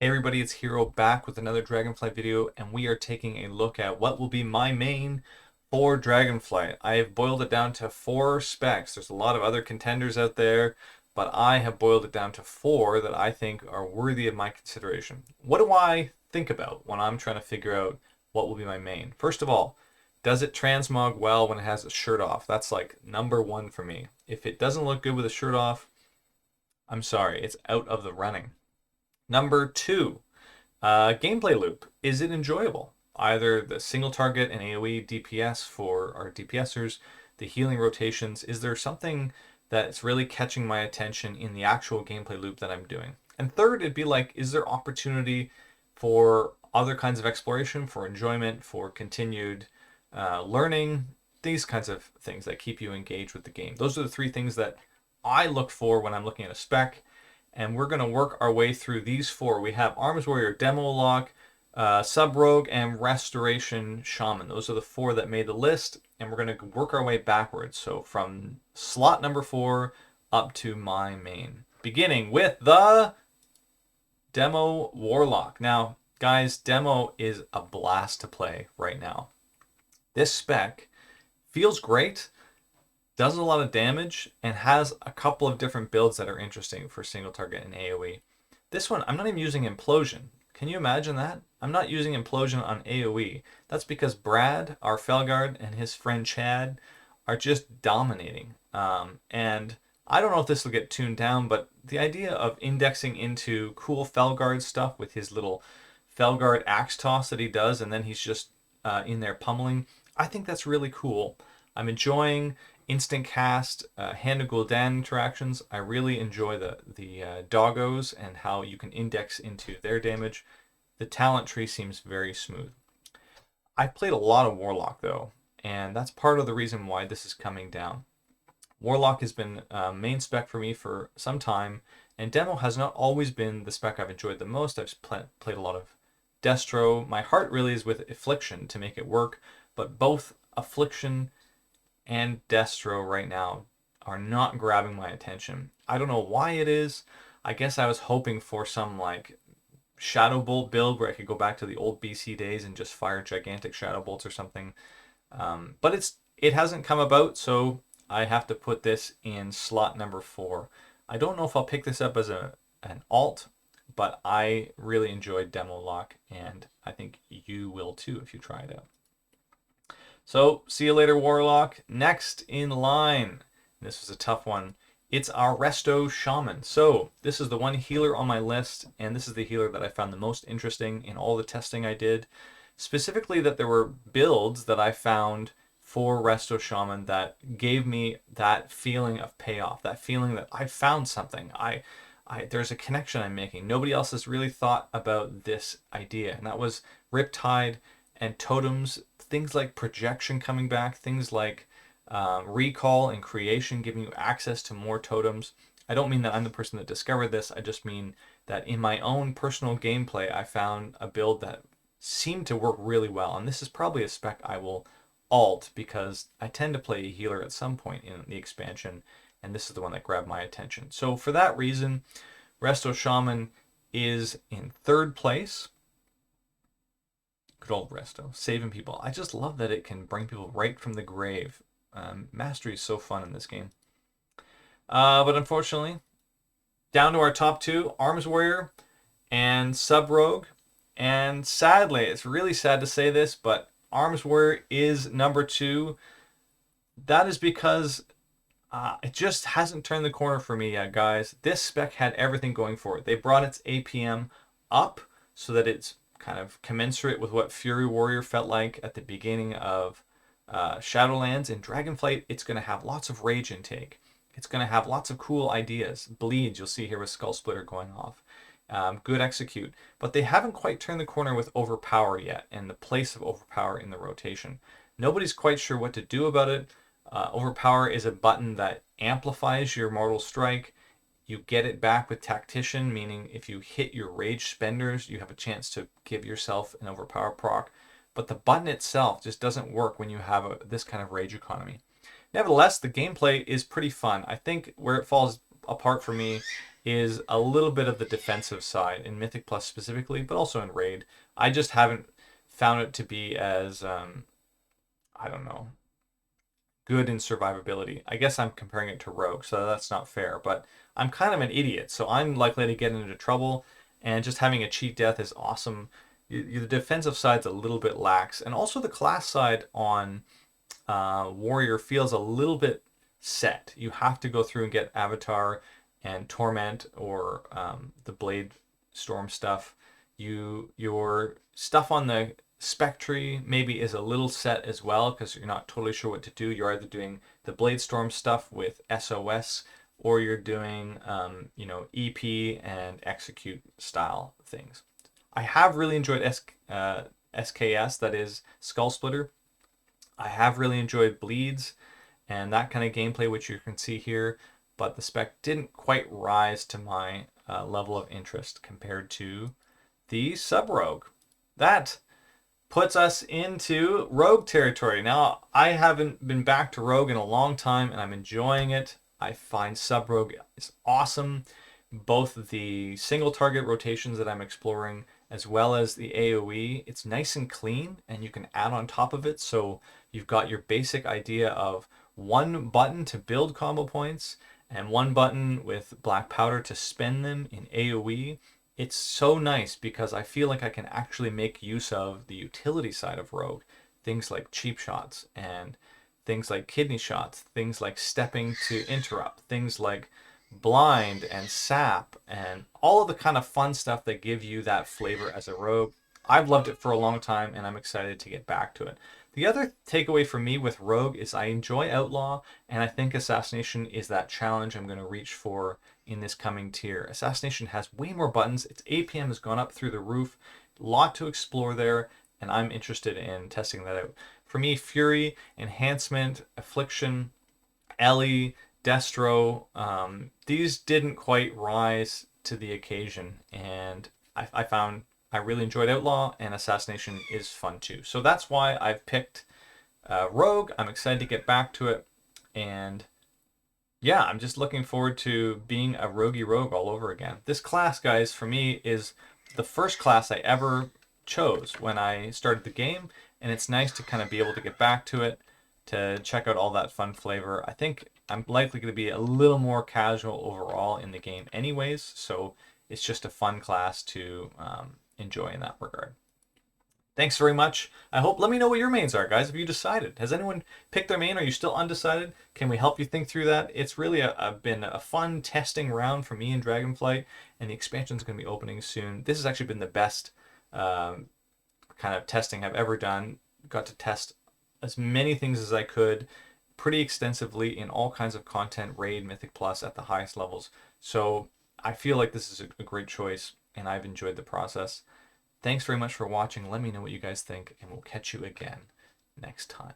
Hey everybody, it's Hero back with another Dragonflight video, and we are taking a look at what will be my main for Dragonflight. I have boiled it down to 4 specs. There's a lot of other contenders out there, but I have boiled it down to 4 that I think are worthy of my consideration. What do I think about when I'm trying to figure out what will be my main? First of all, does it transmog well when it has a shirt off? That's like number one for me. If it doesn't look good with a shirt off, I'm sorry, it's out of the running. Number two, gameplay loop. Is it enjoyable? Either the single target and AoE DPS for our DPSers, the healing rotations. Is there something that's really catching my attention in the actual gameplay loop that I'm doing? And third, it'd be like, is there opportunity for other kinds of exploration, for enjoyment, for continued learning, these kinds of things that keep you engaged with the game? Those are the 3 things that I look for when I'm looking at a spec, and we're going to work our way through these 4. We have Arms Warrior, Demonology, Sub Rogue, and Restoration Shaman. Those are the 4 that made the list, and we're going to work our way backwards. So from slot number 4 up to my main, beginning with the Demo Warlock. Now, guys, Demo is a blast to play right now. This spec feels great, does a lot of damage, and has a couple of different builds that are interesting for single target and AoE. This one, I'm not even using Implosion. Can you imagine that? I'm not using Implosion on AoE. That's because Brad, our Felguard, and his friend Chad are just dominating. And I don't know if this will get tuned down, but the idea of indexing into cool Felguard stuff with his little Felguard axe toss that he does, and then he's just in there pummeling, I think that's really cool. I'm enjoying instant cast, Hand of Gul'dan interactions. I really enjoy the doggos and how you can index into their damage. The talent tree seems very smooth. I've played a lot of Warlock though, and that's part of the reason why this is coming down. Warlock has been main spec for me for some time, and Demo has not always been the spec I've enjoyed the most. I've played a lot of Destro. My heart really is with Affliction to make it work, but both Affliction and Destro right now are not grabbing my attention. I don't know why it is. I guess I was hoping for some like Shadow Bolt build where I could go back to the old BC days and just fire gigantic Shadow Bolts or something. But it hasn't come about, so I have to put this in slot number 4. I don't know if I'll pick this up as an alt, but I really enjoyed Demo Lock, and I think you will too if you try it out. So, see you later, Warlock. Next in line, this was a tough one. It's our Resto Shaman. So, this is the one healer on my list, and this is the healer that I found the most interesting in all the testing I did. Specifically, that there were builds that I found for Resto Shaman that gave me that feeling of payoff, that feeling that I found something. There's a connection I'm making. Nobody else has really thought about this idea, and that was Riptide and totems, things like projection coming back, things like recall and creation, giving you access to more totems. I don't mean that I'm the person that discovered this. I just mean that in my own personal gameplay, I found a build that seemed to work really well. And this is probably a spec I will alt because I tend to play a healer at some point in the expansion, and this is the one that grabbed my attention. So for that reason, Resto Shaman is in 3rd place. Good old Resto, saving people. I just love that it can bring people right from the grave. Mastery is so fun in this game. But unfortunately, down to our top 2, Arms Warrior and Sub Rogue. And sadly, it's really sad to say this, but Arms Warrior is number 2. That is because it just hasn't turned the corner for me yet, guys. This spec had everything going for it. They brought its APM up so that it's kind of commensurate with what Fury Warrior felt like at the beginning of Shadowlands. In Dragonflight, it's going to have lots of rage intake. It's going to have lots of cool ideas. Bleeds, you'll see here with Skull Splitter going off. Good execute. But they haven't quite turned the corner with Overpower yet, and the place of Overpower in the rotation. Nobody's quite sure what to do about it. Overpower is a button that amplifies your Mortal Strike. You get it back with Tactician, meaning if you hit your rage spenders, you have a chance to give yourself an overpower proc. But the button itself just doesn't work when you have this kind of rage economy. Nevertheless, the gameplay is pretty fun. I think where it falls apart for me is a little bit of the defensive side in Mythic Plus specifically, but also in Raid. I just haven't found it to be as I don't know, good in survivability. I guess I'm comparing it to Rogue, so that's not fair, but I'm kind of an idiot, so I'm likely to get into trouble, and just having a cheat death is awesome. The defensive side's a little bit lax, and also the class side on Warrior feels a little bit set. You have to go through and get Avatar and Torment or the Blade Storm stuff. Your stuff on the Spectre maybe is a little set as well because you're not totally sure what to do. You're either doing the Blade Storm stuff with SOS or you're doing EP and execute style things. I have really enjoyed SKS, that is Skull Splitter. I have really enjoyed Bleeds and that kind of gameplay, which you can see here, but the spec didn't quite rise to my level of interest compared to the Sub-Rogue. That puts us into Rogue territory. Now, I haven't been back to Rogue in a long time, and I'm enjoying it. I find Sub-Rogue is awesome. Both the single target rotations that I'm exploring, as well as the AoE, it's nice and clean, and you can add on top of it. So you've got your basic idea of one button to build combo points, and one button with black powder to spend them in AoE. It's so nice because I feel like I can actually make use of the utility side of Rogue. Things like cheap shots and things like kidney shots, things like stepping to interrupt, things like blind and sap, and all of the kind of fun stuff that give you that flavor as a rogue. I've loved it for a long time and I'm excited to get back to it. The other takeaway for me with Rogue is I enjoy Outlaw, and I think Assassination is that challenge I'm going to reach for in this coming tier. Assassination has way more buttons. Its APM has gone up through the roof. A lot to explore there, and I'm interested in testing that out. For me, Fury, Enhancement, Affliction, Ellie, Destro, these didn't quite rise to the occasion, and I found I really enjoyed Outlaw, and Assassination is fun too. So that's why I've picked Rogue. I'm excited to get back to it, and yeah, I'm just looking forward to being a roguey rogue all over again. This class, guys, for me is the first class I ever chose when I started the game, and it's nice to kind of be able to get back to it, to check out all that fun flavor. I think I'm likely going to be a little more casual overall in the game anyways, so it's just a fun class to enjoy in that regard. Thanks very much. Let me know what your mains are, guys. Have you decided? Has anyone picked their main? Are you still undecided? Can we help you think through that? It's really been a fun testing round for me in Dragonflight, and the expansion is going to be opening soon. This has actually been the best kind of testing I've ever done. Got to test as many things as I could pretty extensively in all kinds of content, Raid, Mythic Plus at the highest levels. So I feel like this is a great choice, and I've enjoyed the process. Thanks very much for watching. Let me know what you guys think, and we'll catch you again next time.